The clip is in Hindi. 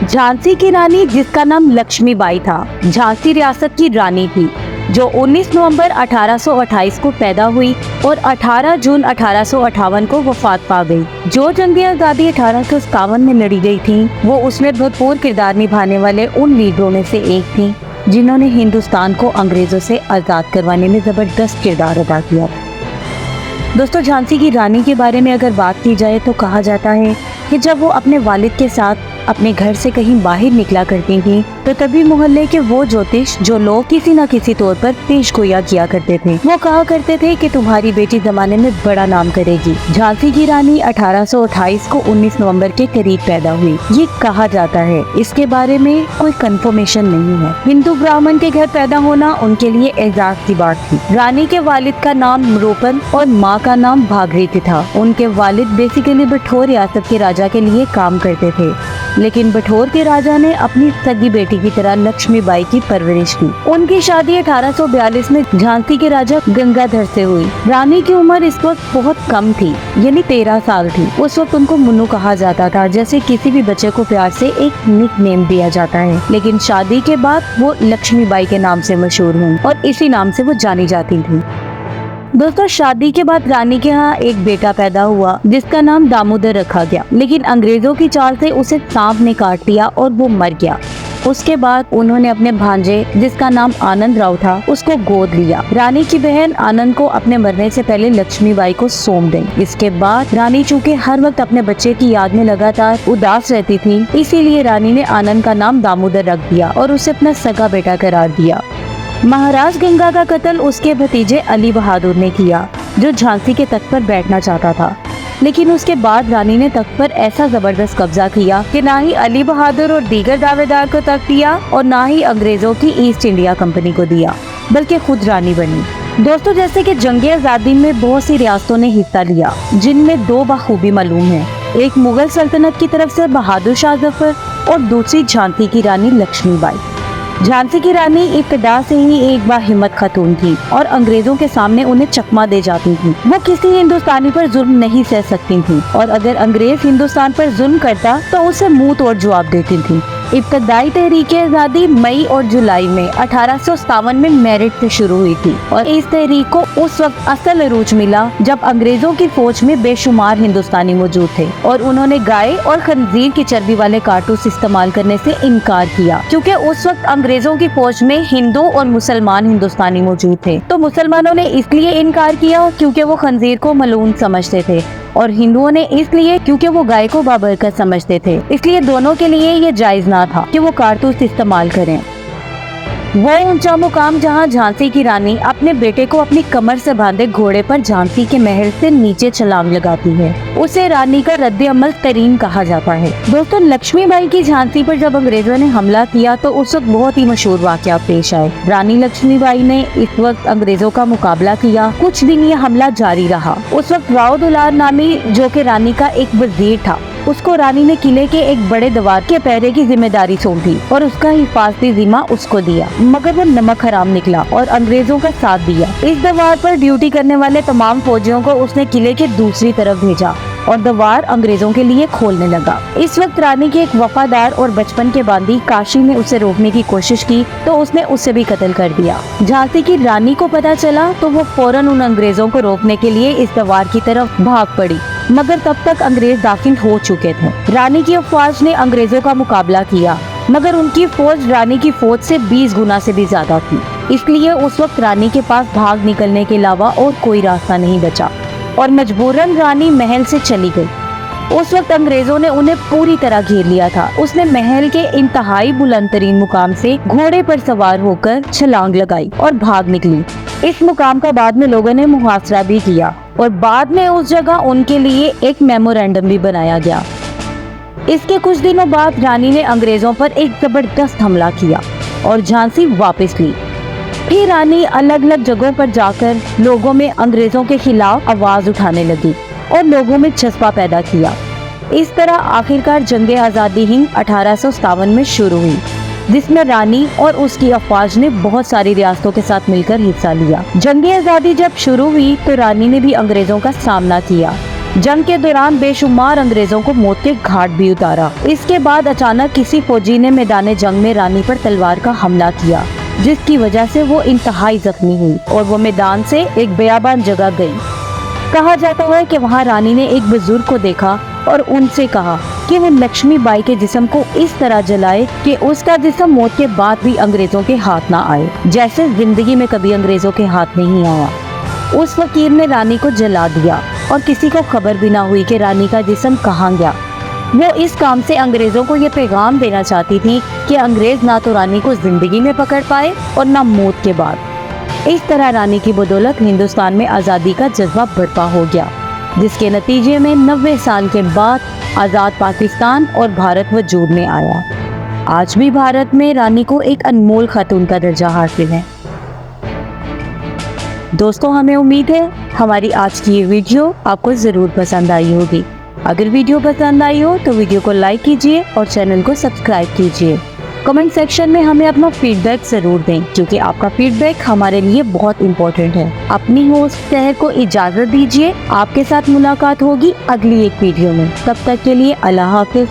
झांसी की रानी, जिसका नाम लक्ष्मीबाई था, झांसी रियासत की रानी थी जो 19 नवंबर 1828 को पैदा हुई और 18 जून 1858 को वफात पा गई। जो जंग आजादी 1857 में लड़ी गई थी, वो उसमें भरपूर किरदार निभाने वाले उन लीडरों में से एक थी जिन्होंने हिंदुस्तान को अंग्रेजों से आजाद करवाने में जबरदस्त किरदार अदा किया। दोस्तों, झांसी की रानी के बारे में अगर बात की जाए तो कहा जाता है कि जब वो अपने वालिद के साथ अपने घर से कहीं बाहर निकला करती थी तो तभी मोहल्ले के वो ज्योतिष जो लोग किसी न किसी तौर पर पेश गोया किया करते थे, वो कहा करते थे कि तुम्हारी बेटी जमाने में बड़ा नाम करेगी। झांसी की रानी 1828 को 19 नवंबर के करीब पैदा हुई, ये कहा जाता है। इसके बारे में कोई कंफर्मेशन नहीं है। हिंदू ब्राह्मण के घर पैदा होना उनके लिए एजाज की बात थी। रानी के वालिद का नाम मरोपन और माँ का नाम भागीरथी था। उनके वालिद बेसिकली बठौर रियासत के राजा के लिए काम करते थे, लेकिन बठौर के राजा ने अपनी सगी बेटी की तरह लक्ष्मीबाई की परवरिश की। उनकी शादी 1842 में झांसी के राजा गंगाधर से हुई। रानी की उम्र इस वक्त बहुत कम थी, यानी 13 साल थी। उस वक्त उनको मुन्नू कहा जाता था, जैसे किसी भी बच्चे को प्यार से एक निक नेम दिया जाता है। लेकिन शादी के बाद वो लक्ष्मीबाई के नाम से मशहूर हुई और इसी नाम से वो जानी जाती थी। दोस्तों, शादी के बाद रानी के यहाँ एक बेटा पैदा हुआ जिसका नाम दामोदर रखा गया, लेकिन अंग्रेजों की चाल से उसे सांप ने काट लिया और वो मर गया। उसके बाद उन्होंने अपने भांजे, जिसका नाम आनंद राव था, उसको गोद लिया। रानी की बहन आनंद को अपने मरने से पहले लक्ष्मीबाई को सौंप दी। इसके बाद रानी चूँकि हर वक्त अपने बच्चे की याद में लगातार उदास रहती थी, इसीलिए रानी ने आनंद का नाम दामोदर रख दिया और उसे अपना सगा बेटा करार दिया। महाराज गंगा का कत्ल उसके भतीजे अली बहादुर ने किया, जो झांसी के तख्त पर बैठना चाहता था। लेकिन उसके बाद रानी ने तख्त पर ऐसा जबरदस्त कब्जा किया कि ना ही अली बहादुर और दीगर दावेदार को तख्त दिया और ना ही अंग्रेजों की ईस्ट इंडिया कंपनी को दिया, बल्कि खुद रानी बनी। दोस्तों, जैसे कि जंग आजादी में बहुत सी रियासतों ने हिस्सा लिया, जिनमें दो बखूबी मालूम है। एक मुगल सल्तनत की तरफ से बहादुर शाह जफर और दूसरी झांसी की रानी लक्ष्मीबाई। झांसी की रानी इब्तिदा से ही एक बाहिम्मत खातून थी और अंग्रेजों के सामने उन्हें चकमा दे जाती थी। वो किसी हिंदुस्तानी पर जुल्म नहीं सह सकती थी और अगर अंग्रेज हिंदुस्तान पर जुल्म करता तो उसे मुंह तोड़ जवाब देती थी। इब्तदाई तहरीक आजादी मई और जुलाई में 1857 में मेरठ से शुरू हुई थी और इस तहरीक को उस वक्त असल अरूज मिला जब अंग्रेजों की फौज में बेशुमार हिंदुस्तानी मौजूद थे और उन्होंने गाय और खंजीर की चर्बी वाले कारतूस इस्तेमाल करने से इनकार किया, क्योंकि उस वक्त अंग्रेजों की फौज में हिंदू और मुसलमान हिंदुस्तानी मौजूद थे। तो मुसलमानों ने इसलिए इनकार किया क्योंकि वो खंजीर को मलून समझते थे और हिंदुओं ने इसलिए क्योंकि वो गाय को बाबरकत समझते थे। इसलिए दोनों के लिए ये जायज ना था कि वो कारतूस इस्तेमाल करें। वो ऊंचा मुकाम जहां झांसी की रानी अपने बेटे को अपनी कमर से बांधे घोड़े पर झांसी के महल से नीचे छलांग लगाती है, उसे रानी का रद्द अमल तरीन कहा जाता है। दोस्तों, लक्ष्मीबाई की झांसी पर जब अंग्रेजों ने हमला किया तो उस वक्त बहुत ही मशहूर वाकया पेश आए। रानी लक्ष्मीबाई ने इस वक्त अंग्रेजों का मुकाबला किया। कुछ दिन ये हमला जारी रहा। उस वक्त राव दुलार नामी, जो कि रानी का एक वजीर था, उसको रानी ने किले के एक बड़े दीवार के पहरे की जिम्मेदारी सौंप दी और उसका हिफाजती जिम्मा उसको दिया, मगर वो नमक हराम निकला और अंग्रेजों का साथ दिया। इस दीवार पर ड्यूटी करने वाले तमाम फौजियों को उसने किले के दूसरी तरफ भेजा और दीवार अंग्रेजों के लिए खोलने लगा। इस वक्त रानी के एक वफादार और बचपन के बांदी काशी ने उसे रोकने की कोशिश की तो उसने उसे भी कत्ल कर दिया। झांसी की रानी को पता चला तो वो फौरन उन अंग्रेजों को रोकने के लिए इस दीवार की तरफ भाग पड़ी, मगर तब तक अंग्रेज दाखिल हो चुके थे। रानी की अफवाज ने अंग्रेजों का मुकाबला किया, मगर उनकी फौज रानी की फौज से 20 गुना से भी ज्यादा थी। इसलिए उस वक्त रानी के पास भाग निकलने के अलावा और कोई रास्ता नहीं बचा और मजबूरन रानी महल से चली गई। उस वक्त अंग्रेजों ने उन्हें पूरी तरह घेर लिया था। उसने महल के इंतहाई बुलंदतरीन मुकाम से घोड़े पर सवार होकर छलांग लगाई और भाग निकली। इस मुकाम का बाद में लोगों ने मुहासरा भी किया और बाद में उस जगह उनके लिए एक मेमोरेंडम भी बनाया गया। इसके कुछ दिनों बाद रानी ने अंग्रेजों पर एक जबरदस्त हमला किया और झांसी वापस ली। फिर रानी अलग अलग जगहों पर जाकर लोगों में अंग्रेजों के खिलाफ आवाज उठाने लगी और लोगों में जज्बा पैदा किया। इस तरह आखिरकार जंग आजादी हिंद 1857 में शुरू हुई, जिसमें रानी और उसकी अफवाज ने बहुत सारी रियासतों के साथ मिलकर हिस्सा लिया। जंग आजादी जब शुरू हुई तो रानी ने भी अंग्रेजों का सामना किया, जंग के दौरान बेशुमार अंग्रेजों को मौत के घाट भी उतारा। इसके बाद अचानक किसी फौजी ने मैदान जंग में रानी पर तलवार का हमला किया, जिसकी वजह से वो इंतहाई जख्मी हुई और वो मैदान से एक बेयाबान जगह गई। कहा जाता है कि वहाँ रानी ने एक बुजुर्ग को देखा और उनसे कहा कि वो लक्ष्मी बाई के जिस्म को इस तरह जलाए कि उसका जिस्म मौत के बाद भी अंग्रेजों के हाथ ना आए, जैसे जिंदगी में कभी अंग्रेजों के हाथ नहीं आया। उस फकीर ने रानी को जला दिया और किसी को खबर भी ना हुई कि रानी का जिस्म कहाँ गया। वो इस काम से अंग्रेजों को ये पैगाम देना चाहती थी कि अंग्रेज ना तो रानी को जिंदगी में पकड़ पाए और ना मौत के बाद। इस तरह रानी की बदौलत हिंदुस्तान में आज़ादी का जज्बा बर्पा हो गया, जिसके नतीजे में 90 साल के बाद आज़ाद पाकिस्तान और भारत वजूद में आया। आज भी भारत में रानी को एक अनमोल खातून का दर्जा हासिल है। दोस्तों, हमें उम्मीद है हमारी आज की ये वीडियो आपको ज़रूर पसंद आई होगी। अगर वीडियो पसंद आई हो तो वीडियो को लाइक कीजिए और चैनल को सब्सक्राइब कीजिए। कमेंट सेक्शन में हमें अपना फीडबैक ज़रूर दें, क्योंकि आपका फीडबैक हमारे लिए बहुत इम्पोर्टेंट है। अपनी होस्ट सहर को इजाज़त दीजिए। आपके साथ मुलाकात होगी अगली एक वीडियो में। तब तक के लिए अल्लाह हाफिज़।